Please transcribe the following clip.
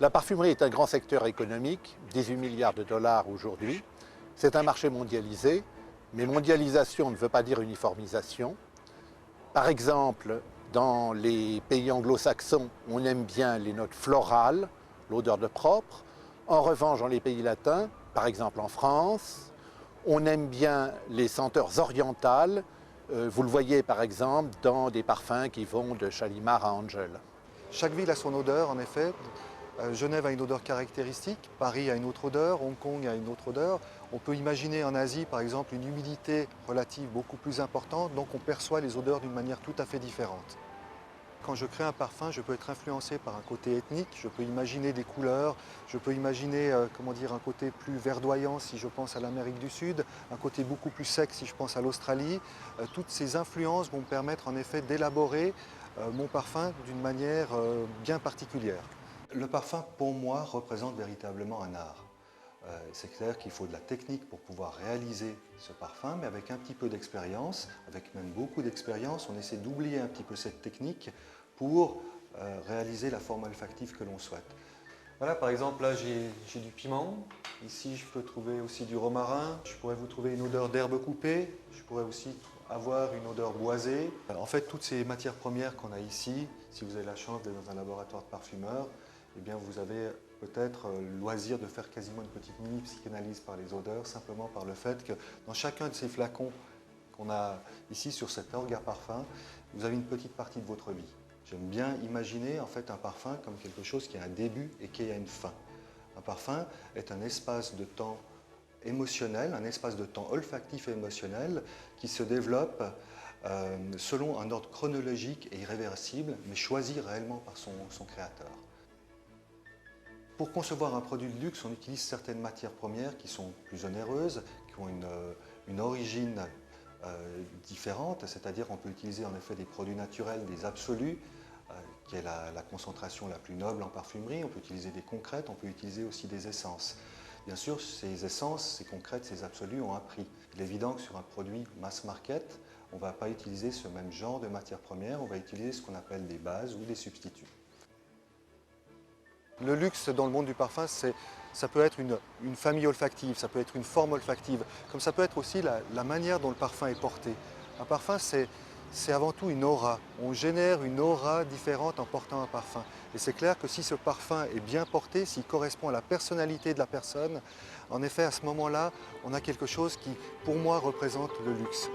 La parfumerie est un grand secteur économique, 18 milliards de dollars aujourd'hui. C'est un marché mondialisé, mais mondialisation ne veut pas dire uniformisation. Par exemple, dans les pays anglo-saxons, on aime bien les notes florales, l'odeur de propre. En revanche, dans les pays latins, par exemple en France, on aime bien les senteurs orientales. Vous le voyez par exemple dans des parfums qui vont de Shalimar à Angel. Chaque ville a son odeur, en effet. Genève a une odeur caractéristique, Paris a une autre odeur, Hong Kong a une autre odeur. On peut imaginer en Asie, par exemple, une humidité relative beaucoup plus importante, donc on perçoit les odeurs d'une manière tout à fait différente. Quand je crée un parfum, je peux être influencé par un côté ethnique, je peux imaginer des couleurs, je peux imaginer un côté plus verdoyant si je pense à l'Amérique du Sud, un côté beaucoup plus sec si je pense à l'Australie. Toutes ces influences vont me permettre en effet d'élaborer mon parfum d'une manière bien particulière. Le parfum, pour moi, représente véritablement un art. C'est clair qu'il faut de la technique pour pouvoir réaliser ce parfum, mais avec un petit peu d'expérience, avec même beaucoup d'expérience, on essaie d'oublier un petit peu cette technique pour réaliser la forme olfactive que l'on souhaite. Voilà, par exemple, là j'ai du piment. Ici, je peux trouver aussi du romarin. Je pourrais vous trouver une odeur d'herbe coupée. Je pourrais aussi avoir une odeur boisée. En fait, toutes ces matières premières qu'on a ici, si vous avez la chance d'être dans un laboratoire de parfumeur, eh bien, vous avez peut-être le loisir de faire quasiment une petite mini-psychanalyse par les odeurs, simplement par le fait que dans chacun de ces flacons qu'on a ici sur cet orgue à parfum, vous avez une petite partie de votre vie. J'aime bien imaginer en fait un parfum comme quelque chose qui a un début et qui a une fin. Un parfum est un espace de temps émotionnel, un espace de temps olfactif et émotionnel qui se développe selon un ordre chronologique et irréversible, mais choisi réellement par son créateur. Pour concevoir un produit de luxe, on utilise certaines matières premières qui sont plus onéreuses, qui ont une origine différente, c'est-à-dire on peut utiliser en effet des produits naturels, des absolus, qui est la concentration la plus noble en parfumerie. On peut utiliser des concrètes, on peut utiliser aussi des essences. Bien sûr, ces essences, ces concrètes, ces absolus ont un prix. Il est évident que sur un produit mass market, on ne va pas utiliser ce même genre de matières premières, on va utiliser ce qu'on appelle des bases ou des substituts. Le luxe dans le monde du parfum, ça peut être une famille olfactive, ça peut être une forme olfactive, comme ça peut être aussi la manière dont le parfum est porté. Un parfum, c'est avant tout une aura. On génère une aura différente en portant un parfum. Et c'est clair que si ce parfum est bien porté, s'il correspond à la personnalité de la personne, en effet, à ce moment-là, on a quelque chose qui, pour moi, représente le luxe.